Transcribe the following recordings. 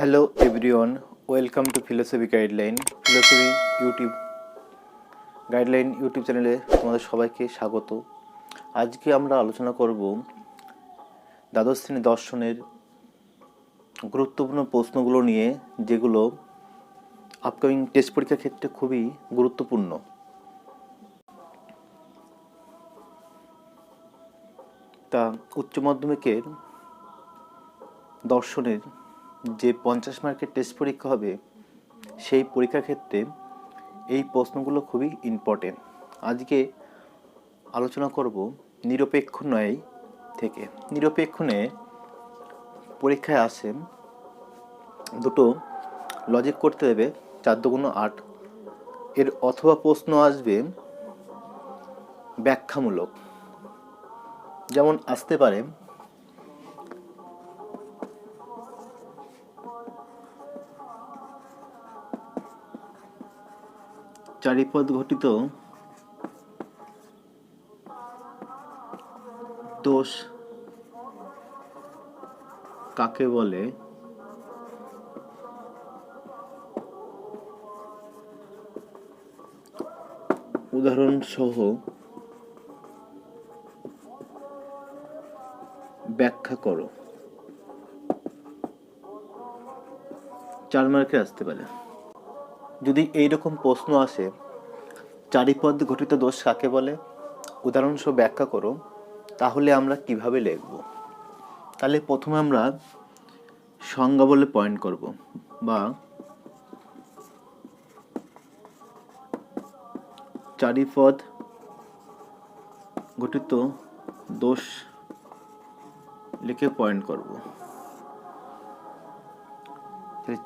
Hello everyone, welcome to philosophy guideline. Philosophy YouTube guideline YouTube চ্যানেলে তোমাদের সবাইকে স্বাগত। আজকে আমরা আলোচনা করব দ্বাদশ শ্রেণী দর্শনের গুরুত্বপূর্ণ প্রশ্নগুলো নিয়ে, যেগুলো আপকামিং টেস্ট পরীক্ষার ক্ষেত্রে খুবই গুরুত্বপূর্ণ। তা উচ্চ মাধ্যমিকের দর্শনের যে 50 মার্কের টেস্ট পরীক্ষা হবে, সেই পরীক্ষার ক্ষেত্রে এই প্রশ্নগুলো খুবই ইম্পর্টেন্ট। আজকে আলোচনা করব নিরপেক্ষ ন্যায় থেকে। নিরপেক্ষ ন্যায় পরীক্ষায় আসে দুটো লজিক করতে দেবে, 4 দুগুণ 8 এর, অথবা প্রশ্ন আসবে ব্যাখ্যামূলক। যেমন আসতে পারে চারিপদ ঘটিত দোষ কাকে বলে, উদাহরণ সহ ব্যাখ্যা করো। 4 মার্কে আসতে পারে। যদি এইরকম প্রশ্ন আসে, চারিপদ ঘটিত দোষ কাকে বলে, উদাহরণ সহ ব্যাখ্যা করো, তাহলে আমরা কিভাবে লিখব? তাহলে প্রথমে আমরা সংজ্ঞা বলে পয়েন্ট করব, বা চারিপদ ঘটিত দোষ লিখে পয়েন্ট করব।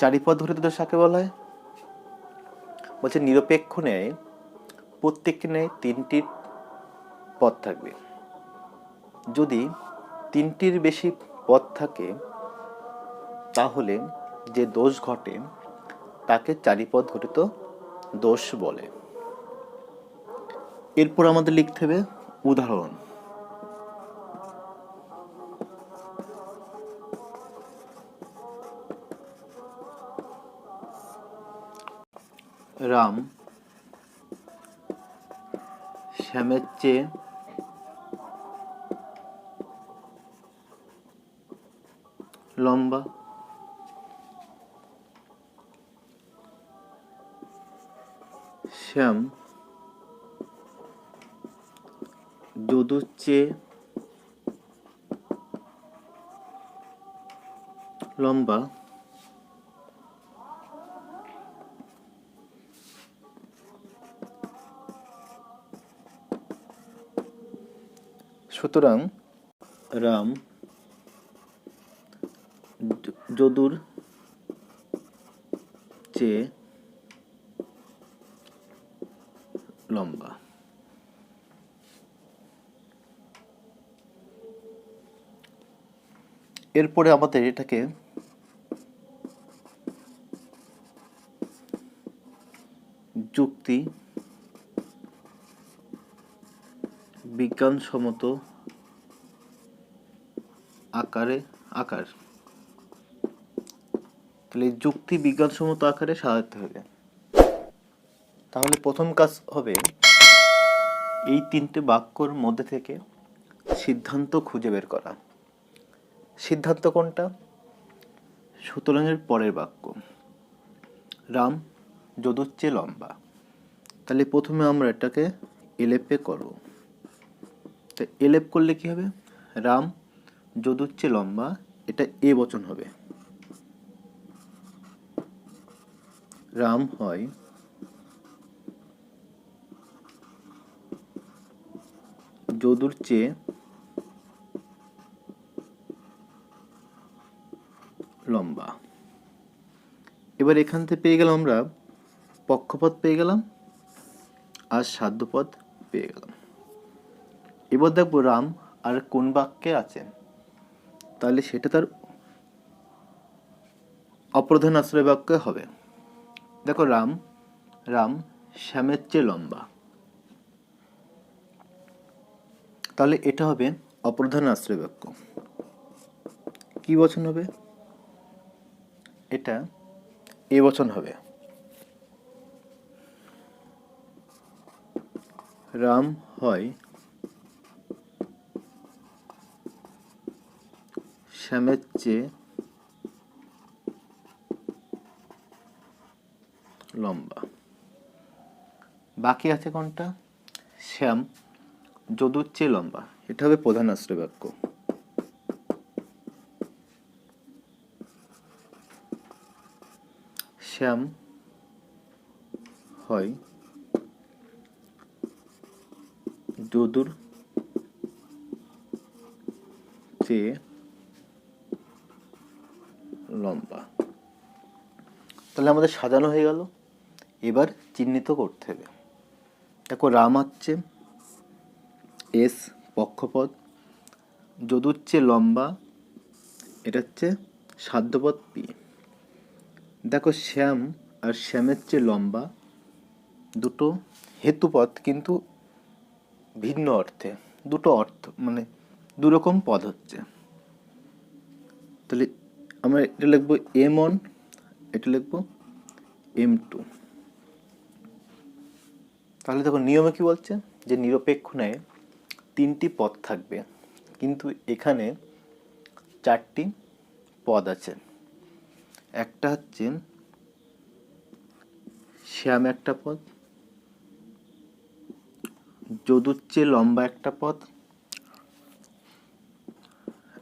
চারিপদ ঘটিত দোষ কাকে বলা হয়? বলছে নিরপেক্ষ ন্যায় প্রত্যেকটি ন্যায় 3টি পদ থাকবে। যদি 3টির বেশি পদ থাকে, তাহলে যে দোষ ঘটে তাকে চারিপদ ঘটিত দোষ বলে। এরপর আমাদের লিখতে হবে উদাহরণ। রাম শ্যামের চেয়ে লম্বা। শ্যাম যদুর চেয়ে লম্বা, সুতরাং রাম যদুর চেয়ে লম্বা। এরপরে আমাদের এটাকে যুক্তি বিজ্ঞানসম্মত আকার, তাহলে যুক্তি বিজ্ঞানসম্মত আকারে সাজাতে হবে। তাহলে প্রথম কাজ হবে এই 3টে বাক্যর মধ্যে থেকে সিদ্ধান্ত খুঁজে বের করা। সিদ্ধান্ত কোনটা? সুতরাংয়ের পরের বাক্য, রাম যদুর চেয়ে লম্বা। তাহলে প্রথমে আমরা এটাকে এলেপে করব। তো এলেপ করলে কি হবে? রাম যদুর চেয়ে লম্বা, এটা এ বচন হবে। রাম হয় যদুর চেয়ে লম্বা। এবার এখান থেকে পেয়ে গেলাম আমরা পক্ষপদ পেয়ে গেলাম আর সাধ্যপদ পেয়ে গেলাম। এবার দেখবো রাম আর কোন বাক্যে আছে, তাহলে সেটা তার অপ্রধান আশ্রয় বাক্য হবে। দেখো, রাম শ্যামের চেয়ে লম্বা, তাহলে এটা হবে অপ্রধান আশ্রয় বাক্য। কি বচন হবে? এটা এবচন হবে। রাম হয় শ্যামের চেয়ে লম্বা। বাকি আছে কোনটা? শ্যাম যদুর চেয়ে লম্বা। এটা হবে প্রধান আশ্রয় বাক্য। শ্যাম হয় যদুর চেয়ে লম্বা। তাহলে আমাদের সাজানো হয়ে গেল। এবার চিহ্নিত করতে হবে। দেখো রাম হচ্ছে এস পক্ষপদ, যদুর চেয়ে লম্বা এটা হচ্ছে সাধ্যপদ পি। দেখো শ্যাম আর শ্যামের চেয়ে লম্বা দুটো হেতুপদ, কিন্তু ভিন্ন অর্থে। দুটো অর্থ মানে দুরকম পদ হচ্ছে। তাহলে আমরা এটা লিখবো M1, এটা লিখবো M2। তাহলে দেখো নিয়মে কি বলছে যে নিরপেক্ষ ন্যায় 3টি পদ থাকবে, কিন্তু এখানে 4টি পদ আছে। একটা হচ্ছে শ্যাম একটা পদ, যদুর চেয়ে লম্বা একটা পদ,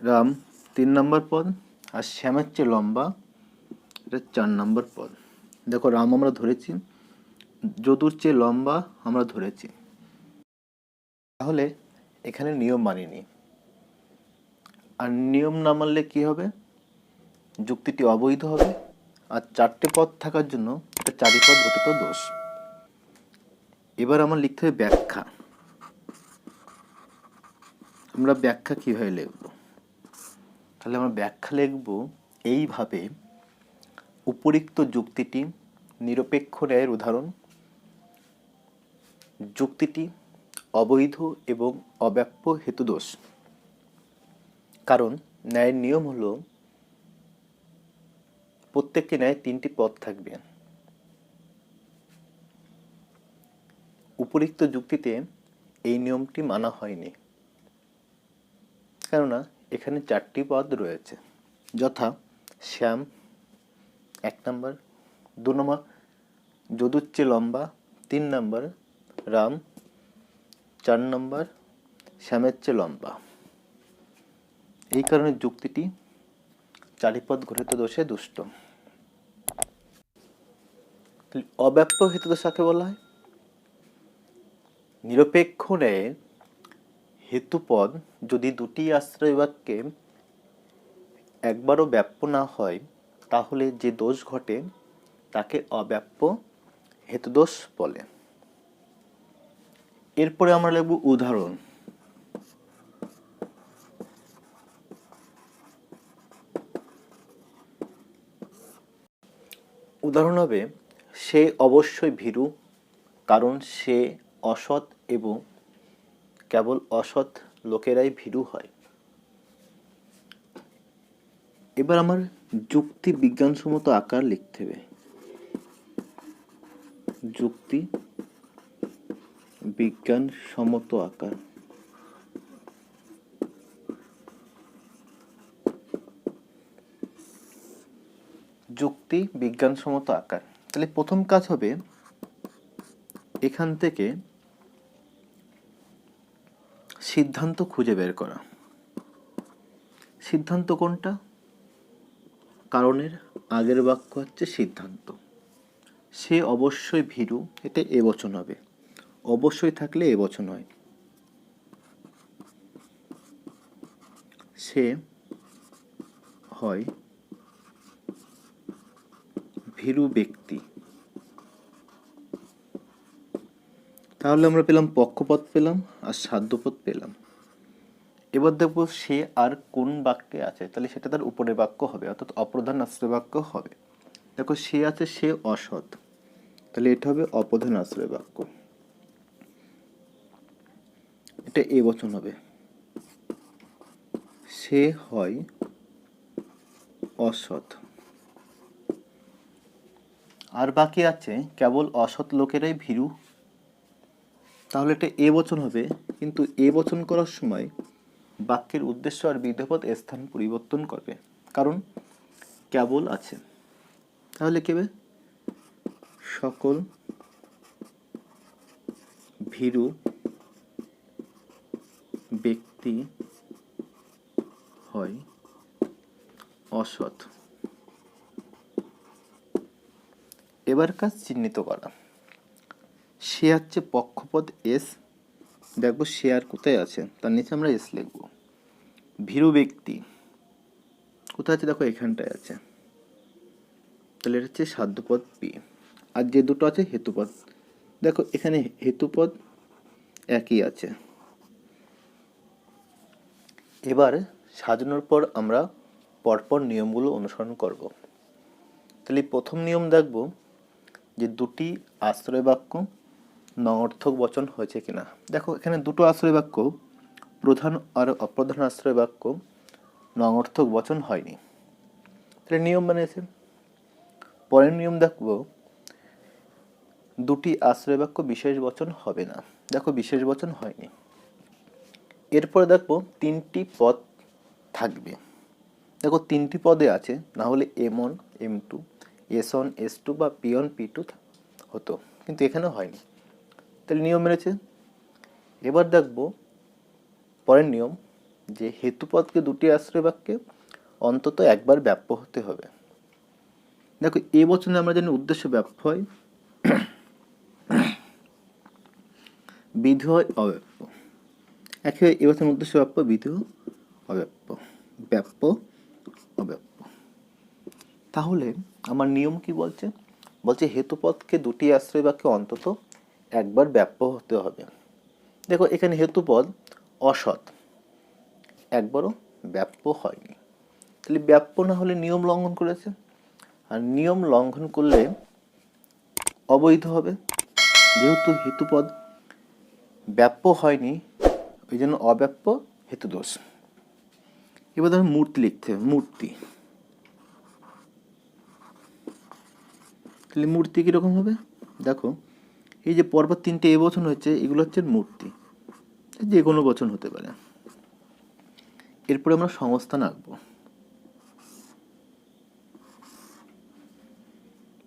রাম 3 নম্বর পদ, আর শ্যামের চেয়ে লম্বা এটা 4 নম্বর পদ। দেখো রাম আমরা ধরেছি, যদুর চেয়ে লম্বা আমরা ধরেছি। তাহলে এখানে নিয়ম মানিনি। আর নিয়ম না মানলে কি হবে? যুক্তিটি অবৈধ হবে। আর 4টে পদ থাকার জন্য এটা 4 পদ ঘটিত দোষ। এবার আমার লিখতে হবে ব্যাখ্যা। আমরা ব্যাখ্যা কিভাবে লিখব? তাহলে আমরা ব্যাখ্যা লিখব এইভাবে: উপরিক্ত যুক্তিটি নিরপেক্ষ ন্যায়ের উদাহরণ। যুক্তিটি অবৈধ এবং অব্যাপ্য হেতুদোষ। কারণ ন্যায়ের নিয়ম হলো প্রত্যেকটি ন্যায় 3টি পদ থাকবে। উপরিক্ত যুক্তিতে এই নিয়মটি মানা হয়নি, কেননা এখানে 4টি পদ রয়েছে, যথা শ্যাম 1 নম্বর, 2 নম্বর যদুর চেয়ে লম্বা, 3 নম্বর রাম, 4 নম্বর শ্যামের চেয়ে লম্বা। এই কারণে যুক্তিটি 4 পদ ঘটিত দোষে দুষ্ট। অব্যাপ্য হেতুদোষ কাকে বলা হয়? নিরপেক্ষ ন্যায়ে হেতুপদ যদি 2টি আশ্রয় বাক্যে একবারও ব্যাপ্য না হয়, তাহলে যে দোষ ঘটে তাকে অব্যাপ্য হেতুদোষ বলে। এরপরে আমরা লিখব উদাহরণ। উদাহরণ হবে: সে অবশ্যই ভীরু, কারণ সে অসৎ এবং কেবল অসৎ লোকেরাই ভীরু হয়। এবার আমার যুক্তি বিজ্ঞানসম্মত আকার লিখতে হবে। যুক্তি বিজ্ঞানসম্মত আকার। যুক্তি বিজ্ঞানসম্মত আকার। তাহলে প্রথম কাজ হবে এখান থেকে সিদ্ধান্ত খুঁজে বের করা। সিদ্ধান্ত কোনটা? কারণের আগের বাক্য হচ্ছে সিদ্ধান্ত। সে অবশ্যই ভীরু, এটা এবচন হবে। অবশ্যই থাকলে এবচন হয়। সে হয় ভীরু ব্যক্তি। তাহলে আমরা পেলাম পক্ষপদ পেলাম আর সাধ্যপদ পেলাম। এবার দেখবো সে আর কোন বাক্যে আছে, তাহলে সেটা তার উপরের বাক্য হবে, অর্থাৎ অপ্রধান আশ্রয় বাক্য হবে। দেখো সে আছে, সে অসৎ, তাহলে এটা হবে অপ্রধান আশ্রয় বাক্য। এটা এবচন হবে। সে হয় অসৎ, আর বাকি আছে কেবল অসৎ লোকেরাই ভীরু। তাহলে এটা এ বচন হবে, কিন্তু এ বচন করার সময় বাক্যের উদ্দেশ্য আর বিধেয়পদ স্থান পরিবর্তন করবে, কারণ কেবল আছে। তাহলে কি হবে? সকল ভীরু ব্যক্তি হয় অসৎ। এবার কাজ চিহ্নিত করা। সে হচ্ছে পক্ষপদ এস, দেখবো সে আর কোথায় আছে, তার নিচে আমরা এস লিখবো। ভীরু ব্যক্তি কোথায় আছে? দেখো এখানটায় আছে, তাহলে এটা হচ্ছে সাধ্যপদ পি। আর যে দুটো আছে হেতুপদ, দেখো এখানে হেতুপদ একই আছে। এবার সাজানোর পর আমরা পরপর নিয়মগুলো অনুসরণ করব। তাহলে প্রথম নিয়ম দেখব যে দুটি আশ্রয় বাক্য নঅর্থক বচন হয়েছে কিনা। দেখো এখানে দুটো আশ্রয় বাক্য, প্রধান আর অপ্রধান আশ্রয় বাক্য নঅর্থক বচন হয়নি, তাহলে নিয়ম মেনেছে। পরের নিয়ম দেখব দুটি আশ্রয় বাক্য বিশেষ বচন হবে না, দেখো বিশেষ বচন হয়নি। এরপরে দেখবো তিনটি পদ থাকবে, দেখো তিনটি পদে আছে, না হলে M1 M2 S1 S2 বা P1 P2 হতো, কিন্তু এখানে হয়নি, তাহলে নিয়ম মেনেছে। এবার দেখবো পরের নিয়ম যে হেতুপদকে দুটি আশ্রয় বাক্যে অন্তত একবার ব্যাপ্য হতে হবে। দেখো এ বচনে আমরা জানি উদ্দেশ্য ব্যাপ্য হয়, বিধেয় হয় অব্যাপ্য। একই এ বচনের উদ্দেশ্য ব্যাপ্য, বিধেয় অব্যাপ্য, ব্যাপ্য অব্যাপ্য। তাহলে আমার নিয়ম কি বলছে? বলছে হেতুপদকে দুটি আশ্রয় বাক্যে অন্তত একবার ব্যাপ্য হতে হবে। দেখো এখানে হেতুপদ অসৎ একবারও ব্যাপ্য হয়নি, তাহলে ব্যাপ্য না হলে নিয়ম লঙ্ঘন করেছে, আর নিয়ম লঙ্ঘন করলে অবৈধ হবে। যেহেতু হেতুপদ ব্যাপ্য হয়নি, ওই জন্য অব্যাপ্য হেতুদোষ। এবার ধরো মূর্তি লিখতে হবে, মূর্তি। তাহলে মূর্তি কীরকম হবে? দেখো এই যে পরপর তিনটে এ বচন হচ্ছে, এগুলো হচ্ছে মূর্তি, যে কোনো বচন হতে পারে। এরপরে আমরা সংস্থান আঁকবো।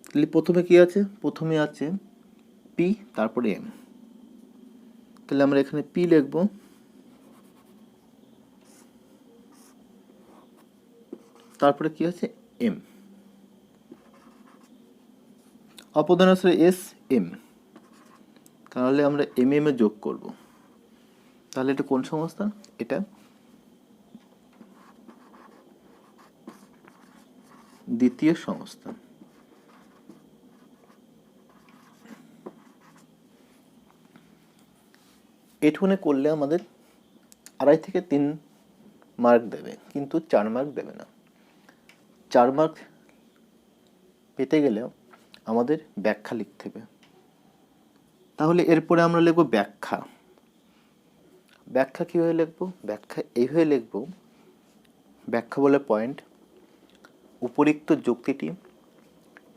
তাহলে প্রথমে কি আছে? প্রথমে আছে পি, তারপরে এম। তাহলে আমরা এখানে পি লিখবো, তারপরে কি আছে? এম। অপদান আছে এস এম, তাহলে আমরা এম এম এ যোগ করব। তাহলে এটা কোন সংস্থান? এটা দ্বিতীয় সংস্থান। এটুকুনে করলে আমাদের 2.5 থেকে 3 মার্ক দেবে, কিন্তু 4 মার্ক দেবে না। 4 মার্ক পেতে গেলেও আমাদের ব্যাখ্যা লিখতে হবে। তাহলে এরপরে আমরা লিখব ব্যাখ্যা। ব্যাখ্যা কীভাবে লিখব? ব্যাখ্যা এইভাবে লিখব, ব্যাখ্যা বলে পয়েন্ট, উপরিক্ত যুক্তিটি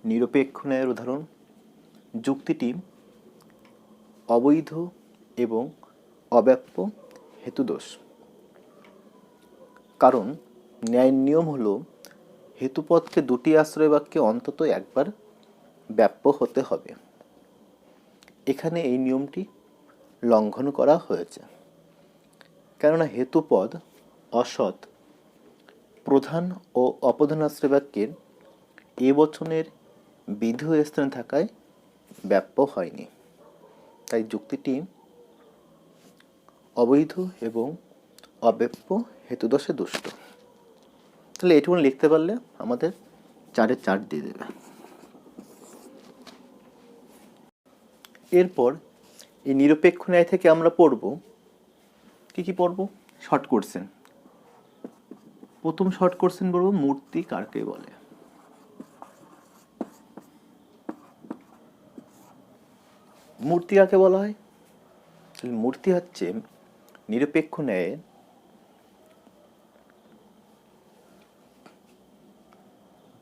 নিরপেক্ষ ন্যায়ের উদাহরণ, যুক্তিটি অবৈধ এবং অব্যাপ্য হেতুদোষ। কারণ ন্যায়ের নিয়ম হলো হেতুপদকে দুটি আশ্রয় বাক্যে অন্তত একবার ব্যাপ্য হতে হবে। এখানে এই নিয়মটি লঙ্ঘন করা হয়েছে, কেননা হেতুপদ অসৎ প্রধান ও অপ্রধান আশ্রয় বাক্যের এ বচনের বিধেয় স্থানে থাকায় ব্যাপ্য হয়নি, তাই যুক্তিটি অবৈধ এবং অব্যাপ্য হেতুদোষে দুষ্ট। তাহলে এটুকু লিখতে পারলে আমাদের 4-এ 4 দিয়ে দেবে। এরপর এই নিরপেক্ষ ন্যায় থেকে আমরা পড়ব কি পড়ব? Short question. প্রথম শর্ট কোশ্চেন পড়ব মূর্তি কাকে বলে। মূর্তি কাকে বলা হয়? মূর্তি হচ্ছে নিরপেক্ষ ন্যায়ের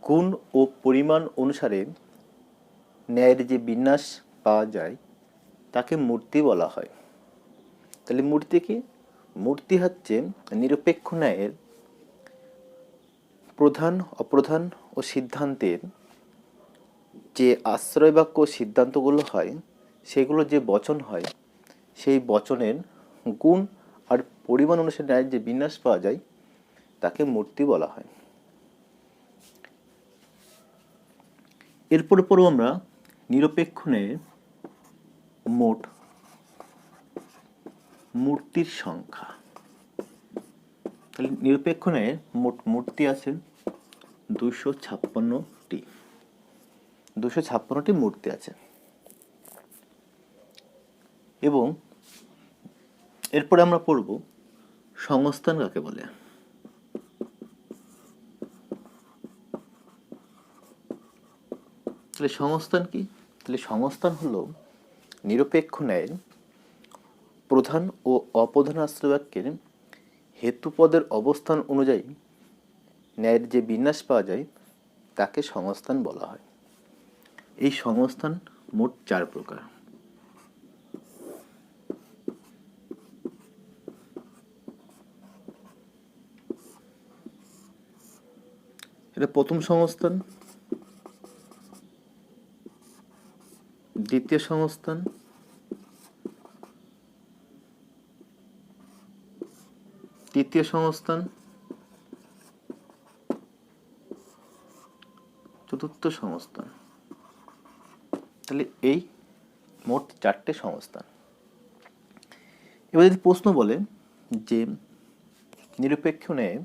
গুণ ও পরিমাণ অনুসারে ন্যায়ের যে বিন্যাস পাওয়া যায় তাকে মূর্তি বলা হয়। তাহলে মূর্তি কি? মূর্তি হচ্ছে নিরপেক্ষ ন্যায়ের প্রধান, অপ্রধান ও সিদ্ধান্তের যে আশ্রয় বাক্য সিদ্ধান্তগুলো হয়, সেগুলো যে বচন হয়, সেই বচনের গুণ আর পরিমাণ অনুসারে ন্যায়ের যে বিন্যাস পাওয়া যায় তাকে মূর্তি বলা হয়। এরপর পরও আমরা নিরপেক্ষ ন্যায়ের মোট মূর্তির সংখ্যা। তাহলে নিরপেক্ষ ন্যায়ের মোট মূর্তি আছে 256টি। 256টি মূর্তি আছে। এবং এরপরে আমরা পড়ব সংস্থান কাকে বলে। তাহলে সংস্থান কি? তাহলে সংস্থান হলো নিরপেক্ষ ন্যায়ের প্রধান ও অপ্রধান আশ্রয়বাক্যের হেতুপদের অবস্থান অনুযায়ী ন্যায়ের যে বিন্যাস পাওয়া যায় তাকে সংস্থান বলা হয়। এই সংস্থান মোট 4 প্রকার। এটা প্রথম সংস্থান, দ্বিতীয় সংস্থান, তৃতীয় সংস্থান, চতুর্থ সংস্থান। তাহলে এই মোট 4টে সংস্থান। এবার যদি প্রশ্ন বলে যে নিরপেক্ষ ন্যায়ে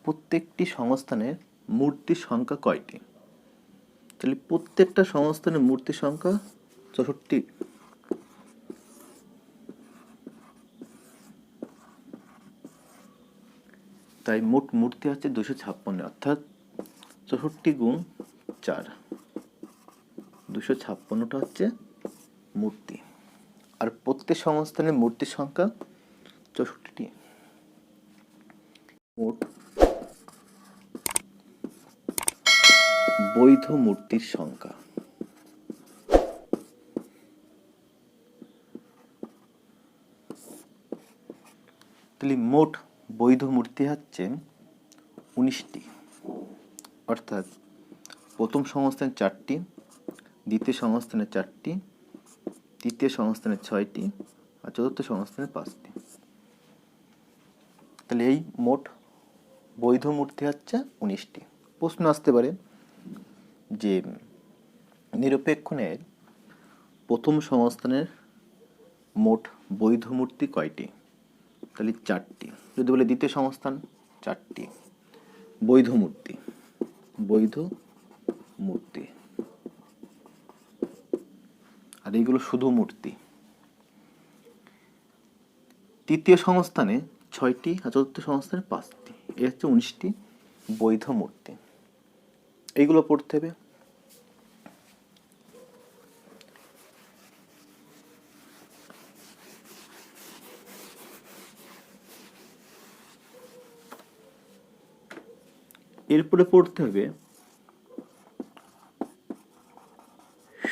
প্রত্যেকটি সংস্থানের মূর্তির সংখ্যা কয়টি? তাহলে প্রত্যেকটা সংস্থানের মূর্তির সংখ্যা 64। তাই মোট মূর্তি হচ্ছে 256, অর্থাৎ 64 গুণ 4, 256টা হচ্ছে মূর্তি। আর প্রত্যেক সংস্থানের মূর্তির সংখ্যা 64টি। মোট বৈধ মূর্তির সংখ্যা। তাহলে মোট বৈধ মূর্তি হচ্ছে 19টি, অর্থাৎ প্রথম সংস্থানে 4টি, দ্বিতীয় সংস্থানে 4টি, তৃতীয় সংস্থানে 6টি আর চতুর্থ সংস্থানে 5টি। তাহলে এই মোট বৈধ মূর্তি হচ্ছে 19টি। প্রশ্ন আসতে পারে যে নিরপেক্ষ ন্যায়ের প্রথম সংস্থানের মোট বৈধ মূর্তি কয়টি? তাহলে 4টি। যদি বলে দ্বিতীয় সংস্থান, 4টি বৈধ মূর্তি। বৈধ মূর্তি আর এইগুলো শুধু মূর্তি। তৃতীয় সংস্থানে 6টি আর চতুর্থ সংস্থানে 5টি। এই হচ্ছে 19টি বৈধ মূর্তি। এইগুলো পড়তে হবে। এরপরে পড়তে হবে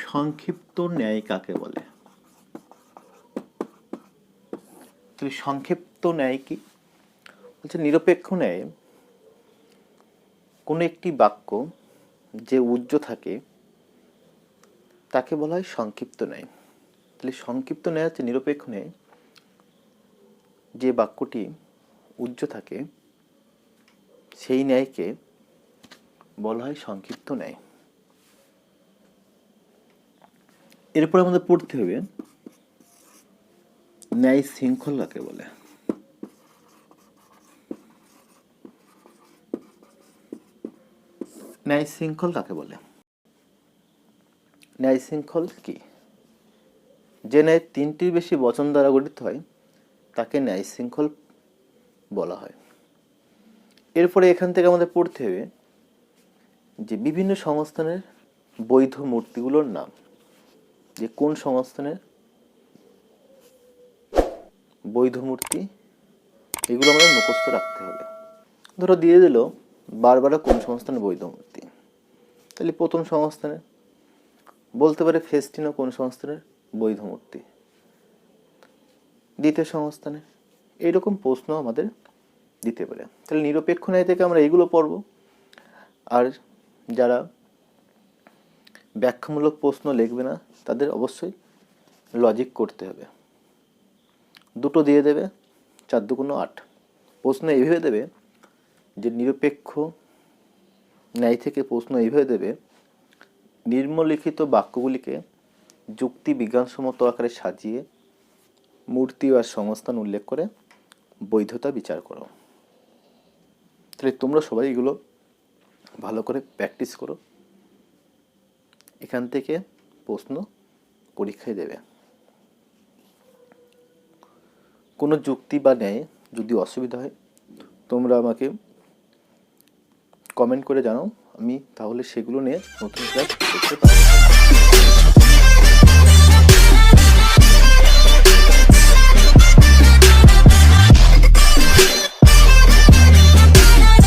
সংক্ষিপ্ত ন্যায় কাকে বলে। সংক্ষিপ্ত ন্যায় কি? বলছে নিরপেক্ষ ন্যায় কোনো একটি বাক্য যে উজ্জ থাকে তাকে বলা হয় সংক্ষিপ্ত ন্যায়। তাহলে সংক্ষিপ্ত ন্যায় হচ্ছে নিরপেক্ষ ন্যায় যে বাক্যটি উজ্জ থাকে সেই ন্যায়কে বলা হয় সংক্ষিপ্ত ন্যায়। এরপর আমাদের পড়তে হবে ন্যায় শৃঙ্খল কাকে বলে। ন্যায় শৃঙ্খল কাকে বলে? ন্যায় শৃঙ্খল কি? যে ন্যায় 3টির বেশি বচন দ্বারা গঠিত হয় তাকে ন্যায় শৃঙ্খল বলা হয়। এরপরে এখান থেকে আমাদের পড়তে হবে যে বিভিন্ন সংস্থানের বৈধ মূর্তিগুলোর নাম, যে কোন সংস্থানের বৈধ মূর্তি, এগুলো আমাদের মুখস্থ রাখতে হবে। ধরো দিয়ে দিল বারবার কোন সংস্থানের বৈধ মূর্তি। তাহলে প্রথম সংস্থানের বলতে পারে ফেস্টিনা কোন সংস্থানের বৈধ মূর্তি, দ্বিতীয় সংস্থানে। এইরকম প্রশ্ন আমাদের দিতে পারে। তাহলে নিরপেক্ষ ন্যায় থেকে আমরা এগুলো পড়ব। আর যারা ব্যাখ্যামূলক প্রশ্ন লিখবে না তাদের অবশ্যই লজিক করতে হবে। দুটো দিয়ে দেবে, 4 × 2 = 8। প্রশ্ন এইভাবে দেবে যে নিরপেক্ষ ন্যায় থেকে প্রশ্ন এইভাবে দেবে, নিম্নলিখিত বাক্যগুলিকে যুক্তি বিজ্ঞানসম্মত আকারে সাজিয়ে মূর্তি বা সংস্থান উল্লেখ করে বৈধতা বিচার করো। তাহলে তোমরা সবাই এগুলো ভালো করে প্র্যাকটিস করো, এখান থেকে প্রশ্ন পরীক্ষায় দেবে। কোনো যুক্তি বা ন্যায় যদি অসুবিধা হয় তোমরা আমাকে কমেন্ট করে জানাও, আমি তাহলে সেগুলো নিয়ে নতুন ক্লাস করতে পারি।